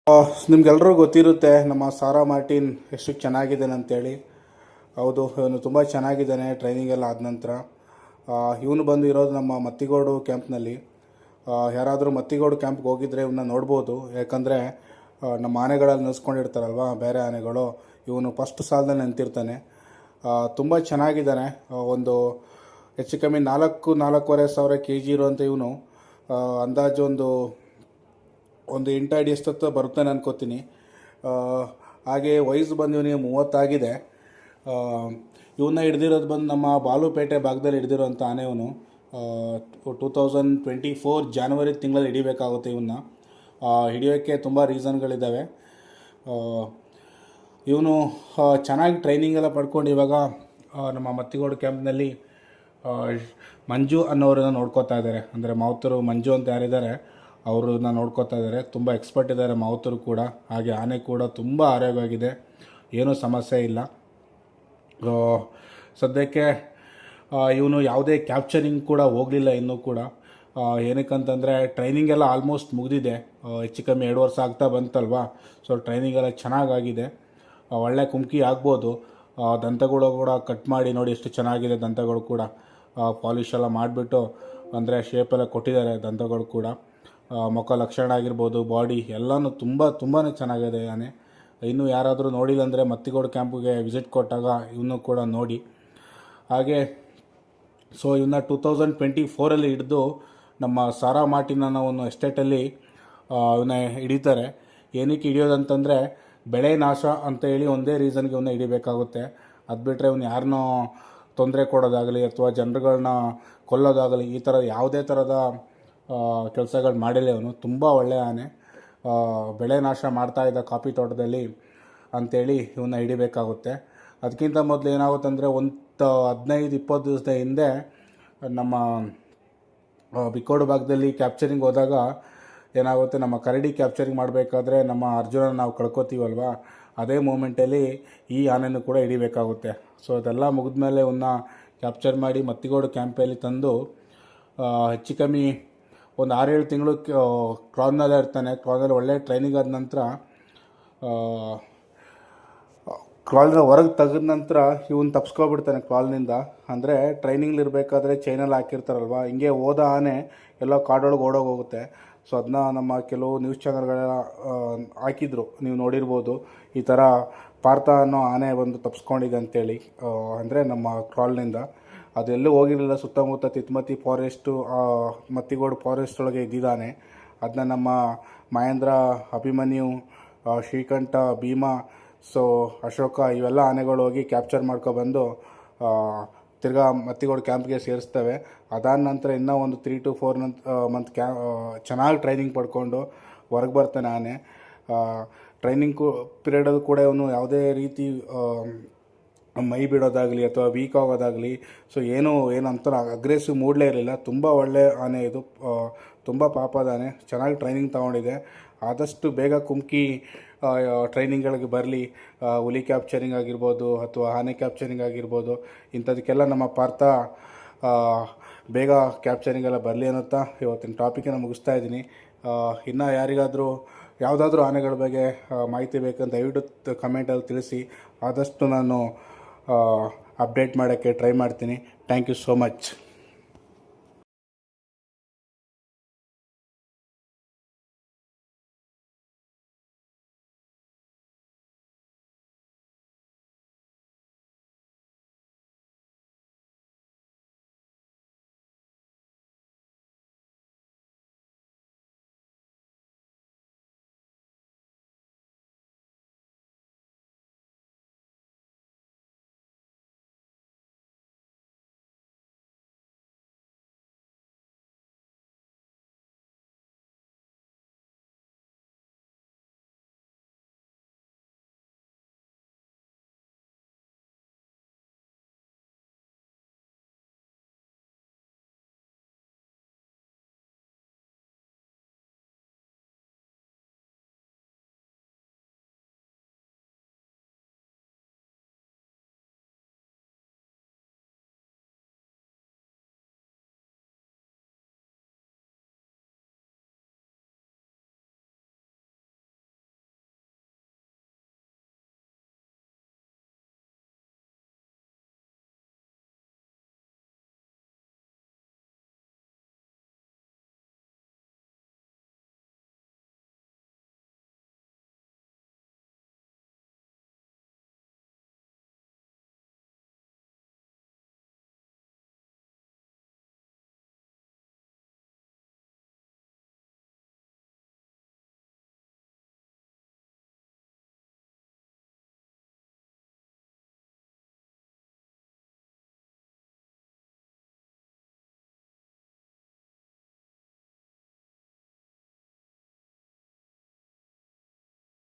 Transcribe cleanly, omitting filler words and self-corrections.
ನಿಮ್ಗೆಲ್ರಿಗೂ ಗೊತ್ತಿರುತ್ತೆ ನಮ್ಮ ಸಾರಾ ಮಾರ್ಟಿನ್ ಎಷ್ಟು ಚೆನ್ನಾಗಿದ್ದಾನೆ ಅಂತೇಳಿ. ಹೌದು, ಇವನು ತುಂಬ ಚೆನ್ನಾಗಿದ್ದಾನೆ. ಟ್ರೈನಿಂಗ್ ಎಲ್ಲ ಆದ ನಂತರ ಇವನು ಬಂದು ಇರೋದು ನಮ್ಮ ಮತ್ತಿಗೋಡು ಕ್ಯಾಂಪ್ನಲ್ಲಿ. ಯಾರಾದರೂ ಮತ್ತಿಗೋಡು ಕ್ಯಾಂಪ್ಗೆ ಹೋಗಿದ್ರೆ ಇವನ್ನ ನೋಡ್ಬೋದು. ಯಾಕಂದರೆ ನಮ್ಮ ಆನೆಗಳಲ್ಲಿ ನಿಲ್ಸ್ಕೊಂಡಿರ್ತಾರಲ್ವ ಬೇರೆ ಆನೆಗಳು, ಇವನು ಫಸ್ಟ್ ಸಾಲದಲ್ಲಿ ನಿಂತಿರ್ತಾನೆ. ತುಂಬ ಚೆನ್ನಾಗಿದ್ದಾನೆ. ಒಂದು ಹೆಚ್ಚು ಕಮ್ಮಿ 4-4.5 kg ಇರುವಂಥ ಇವನು ಅಂದಾಜು ಒಂದು 8 ಅಡಿ ಎಷ್ಟೊತ್ತು ಬರುತ್ತಾನೆ ಅನ್ಕೋತೀನಿ. ಹಾಗೆ ವಯಸ್ಸು ಬಂದು ಇವನಿಗೆ 30 ಆಗಿದೆ. ಇವನ್ನ ಹಿಡ್ದಿರೋದು ಬಂದು ನಮ್ಮ ಬಾಲುಪೇಟೆ ಭಾಗದಲ್ಲಿ ಹಿಡ್ದಿರೋಂಥ ಆನೆ. ಇವನು 2024 ಜಾನ್ವರಿ ತಿಂಗಳಲ್ಲಿ ಹಿಡಿಬೇಕಾಗುತ್ತೆ. ಇವನ್ನ ಹಿಡಿಯೋಕ್ಕೆ ತುಂಬ ರೀಸನ್ಗಳಿದ್ದಾವೆ. ಇವನು ಚೆನ್ನಾಗಿ ಟ್ರೈನಿಂಗ್ ಎಲ್ಲ ಪಡ್ಕೊಂಡು ಇವಾಗ ನಮ್ಮ ಮತ್ತಿಗೋಡು ಕ್ಯಾಂಪ್ನಲ್ಲಿ ಮಂಜು ಅನ್ನೋರನ್ನ ನೋಡ್ಕೋತಾ ಇದ್ದಾರೆ. ಅಂದರೆ ಮಾವುತರು ಮಂಜು ಅಂತ ಯಾರಿದ್ದಾರೆ ಅವ್ರನ್ನ ನೋಡ್ಕೋತಾ ಇದ್ದಾರೆ. ತುಂಬ ಎಕ್ಸ್ಪರ್ಟ್ ಇದ್ದಾರೆ ಮಾವುತರು ಕೂಡ. ಹಾಗೆ ಆನೆ ಕೂಡ ತುಂಬ ಆರೋಗ್ಯವಾಗಿದೆ, ಏನೂ ಸಮಸ್ಯೆ ಇಲ್ಲ. ಸದ್ಯಕ್ಕೆ ಇವನು ಯಾವುದೇ ಕ್ಯಾಪ್ಚರಿಂಗ್ ಕೂಡ ಹೋಗಲಿಲ್ಲ ಇನ್ನೂ ಕೂಡ. ಏನಕ್ಕಂತಂದರೆ ಟ್ರೈನಿಂಗ್ ಎಲ್ಲ ಆಲ್ಮೋಸ್ಟ್ ಮುಗಿದಿದೆ. ಹೆಚ್ಚು ಕಮ್ಮಿ 2 ವರ್ಷ ಆಗ್ತಾ ಬಂತಲ್ವಾ. ಸೊ ಟ್ರೈನಿಂಗ್ ಎಲ್ಲ ಚೆನ್ನಾಗಾಗಿದೆ. ಒಳ್ಳೆ ಕುಮ್ಕಿ ಆಗ್ಬೋದು. ದಂತಗಳು ಕೂಡ ಕಟ್ ಮಾಡಿ ನೋಡಿ ಎಷ್ಟು ಚೆನ್ನಾಗಿದೆ. ದಂತಗಳು ಕೂಡ ಪಾಲಿಶ್ ಎಲ್ಲ ಮಾಡಿಬಿಟ್ಟು ಅಂದರೆ ಶೇಪೆಲ್ಲ ಕೊಟ್ಟಿದ್ದಾರೆ ದಂತಗಳು ಕೂಡ. ಮುಖ ಲಕ್ಷಣ ಆಗಿರ್ಬೋದು, ಬಾಡಿ ಎಲ್ಲನೂ ತುಂಬಾ ಚೆನ್ನಾಗಿದೆ ಆನೆ. ಇನ್ನೂ ಯಾರಾದರೂ ನೋಡಿಲ್ಲ ಅಂದರೆ ಮತ್ತಿಗೋಡು ಕ್ಯಾಂಪಿಗೆ ವಿಸಿಟ್ ಕೊಟ್ಟಾಗ ಇವನು ಕೂಡ ನೋಡಿ. ಹಾಗೆ ಸೊ ಇವನ್ನ 2024 ಹಿಡಿದು ನಮ್ಮ ಸಾರಾ ಮಾರ್ಟಿನ್ ಅನ್ನೋ ಒಂದು ಎಸ್ಟೇಟಲ್ಲಿ ಇವನ್ನ ಹಿಡಿತಾರೆ. ಏನಕ್ಕೆ ಹಿಡಿಯೋದಂತಂದರೆ ಬೆಳೆ ನಾಶ ಅಂತ ಹೇಳಿ ಒಂದೇ ರೀಸನ್ಗೆ ಇವನ್ನ ಹಿಡಿಬೇಕಾಗುತ್ತೆ. ಅದು ಬಿಟ್ಟರೆ ಇವನು ಯಾರನ್ನೋ ತೊಂದರೆ ಕೊಡೋದಾಗಲಿ ಅಥವಾ ಜನರುಗಳನ್ನ ಕೊಲ್ಲೋದಾಗಲಿ ಈ ಥರ ಯಾವುದೇ ಥರದ ಕೆಲಸಗಳು ಮಾಡಿಲ್ಲ. ಇವನು ತುಂಬ ಒಳ್ಳೆಯ ಆನೆ. ಬೆಳೆ ನಾಶ ಮಾಡ್ತಾಯಿದ್ದ ಕಾಫಿ ತೋಟದಲ್ಲಿ ಅಂಥೇಳಿ ಇವನ್ನ ಹಿಡಿಬೇಕಾಗುತ್ತೆ. ಅದಕ್ಕಿಂತ ಮೊದಲು ಏನಾಗುತ್ತಂದರೆ ಒಂದು 15-20 ದಿವಸದ ಹಿಂದೆ ನಮ್ಮ ಬಿಕ್ಕೋಡು ಭಾಗದಲ್ಲಿ ಕ್ಯಾಪ್ಚರಿಂಗ್ ಹೋದಾಗ ಏನಾಗುತ್ತೆ, ನಮ್ಮ ಕರಡಿ ಕ್ಯಾಪ್ಚರಿಂಗ್ ಮಾಡಬೇಕಾದ್ರೆ ನಮ್ಮ ಅರ್ಜುನ ನಾವು ಕಳ್ಕೊತೀವಲ್ವ, ಅದೇ ಮೂಮೆಂಟಲ್ಲಿ ಈ ಆನೆನೂ ಕೂಡ ಹಿಡಿಬೇಕಾಗುತ್ತೆ. ಸೊ ಅದೆಲ್ಲ ಮುಗಿದ್ಮೇಲೆ ಇವನ್ನ ಕ್ಯಾಪ್ಚರ್ ಮಾಡಿ ಮತ್ತಿಗೋಡು ಕ್ಯಾಂಪಲ್ಲಿ ತಂದು ಹೆಚ್ಚು ಕಮ್ಮಿ ಒಂದು 6-7 ತಿಂಗಳು ಕ್ರಾಲ್ನಲ್ಲೇ ಇರ್ತಾನೆ. ಕ್ರಾಲ್ನಲ್ಲಿ ಒಳ್ಳೆ ಟ್ರೈನಿಂಗ್ ಆದ ನಂತರ ಕ್ರಾಲ್ನ ಹೊರಗೆ ತೆಗೆದ ನಂತರ ಇವನು ತಪ್ಸ್ಕೊಬಿಡ್ತಾನೆ ಕ್ರಾಲ್ನಿಂದ. ಅಂದರೆ ಟ್ರೈನಿಂಗ್ಲಿರಬೇಕಾದ್ರೆ ಚೈನಲ್ಲಿ ಹಾಕಿರ್ತಾರಲ್ವ, ಹಿಂಗೆ ಹೋದ ಆನೆ ಎಲ್ಲೋ ಕಾಡೊಳಗೆ ಓಡೋಗೋಗುತ್ತೆ. ಸೊ ಅದನ್ನ ನಮ್ಮ ಕೆಲವು ನ್ಯೂಸ್ ಚಾನಲ್ಗಳೆಲ್ಲ ಹಾಕಿದ್ರು, ನೀವು ನೋಡಿರ್ಬೋದು. ಈ ಥರ ಪಾರ್ಥ ಅನ್ನೋ ಆನೆ ಬಂದು ತಪ್ಸ್ಕೊಂಡಿದೆ ಅಂತೇಳಿ. ಅಂದರೆ ನಮ್ಮ ಕ್ರಾಲ್ನಿಂದ ಅದೆಲ್ಲೂ ಹೋಗಿರಲಿಲ್ಲ. ಸುತ್ತಮುತ್ತ ತಿತ್ಮತಿ ಫಾರೆಸ್ಟು, ಮತ್ತಿಗೋಡು ಫಾರೆಸ್ಟ್ ಒಳಗೆ ಇದ್ದಿದ್ದಾನೆ. ಅದನ್ನ ನಮ್ಮ ಮಹೇಂದ್ರ, ಅಭಿಮನ್ಯು, ಶ್ರೀಕಂಠ, ಭೀಮಾ, ಸೊ ಅಶೋಕ ಇವೆಲ್ಲ ಆನೆಗಳು ಹೋಗಿ ಕ್ಯಾಪ್ಚರ್ ಮಾಡ್ಕೊಬಂದು ತಿರ್ಗಾ ಮತ್ತಿಗೋಡು ಕ್ಯಾಂಪ್ಗೆ ಸೇರಿಸ್ತವೆ. ಅದಾದ ನಂತರ ಇನ್ನೂ ಒಂದು 3-4 ಮಂತ್ ಚೆನ್ನಾಗಿ ಟ್ರೈನಿಂಗ್ ಪಡ್ಕೊಂಡು ಹೊರಗೆ ಬರ್ತಾನೆ ಆನೆ. ಟ್ರೈನಿಂಗ್ ಪೀರಿಯಡಲ್ಲಿ ಕೂಡ ಇವನು ಯಾವುದೇ ರೀತಿ ಮೈ ಬಿಡೋದಾಗಲಿ ಅಥವಾ ವೀಕ್ ಆಗೋದಾಗಲಿ ಸೊ ಏನು ಅಂತರ ಅಗ್ರೆಸಿವ್ ಮೂಡ್ಲೇ ಇರಲಿಲ್ಲ. ತುಂಬ ಒಳ್ಳೆ ಆನೆ ಇದು. ತುಂಬ ಪಾಪದ ಆನೆ, ಚೆನ್ನಾಗಿ ಟ್ರೈನಿಂಗ್ ತೊಗೊಂಡಿದೆ. ಆದಷ್ಟು ಬೇಗ ಕುಮ್ಕಿ ಟ್ರೈನಿಂಗ್ಗಳಿಗೆ ಬರಲಿ. ಹುಲಿ ಕ್ಯಾಪ್ಚರಿಂಗ್ ಆಗಿರ್ಬೋದು ಅಥವಾ ಆನೆ ಕ್ಯಾಪ್ಚರಿಂಗ್ ಆಗಿರ್ಬೋದು, ಇಂಥದಕ್ಕೆಲ್ಲ ನಮ್ಮ ಪಾರ್ಥ ಬೇಗ ಕ್ಯಾಪ್ಚರಿಂಗ್ ಎಲ್ಲ ಬರಲಿ ಅನ್ನುತ್ತಾ ಇವತ್ತಿನ ಟಾಪಿಕನ್ನು ಮುಗಿಸ್ತಾ ಇದ್ದೀನಿ. ಇನ್ನು ಯಾರಿಗಾದರೂ ಯಾವುದಾದ್ರೂ ಆನೆಗಳ ಬಗ್ಗೆ ಮಾಹಿತಿ ಬೇಕಂತ ದಯವಿಟ್ಟು ಕಮೆಂಟಲ್ಲಿ ತಿಳಿಸಿ. ಆದಷ್ಟು ನಾನು ಅಪ್ಡೇಟ್ ಮಾಡೋಕ್ಕೆ ಟ್ರೈ ಮಾಡ್ತೀನಿ. Thank you so much.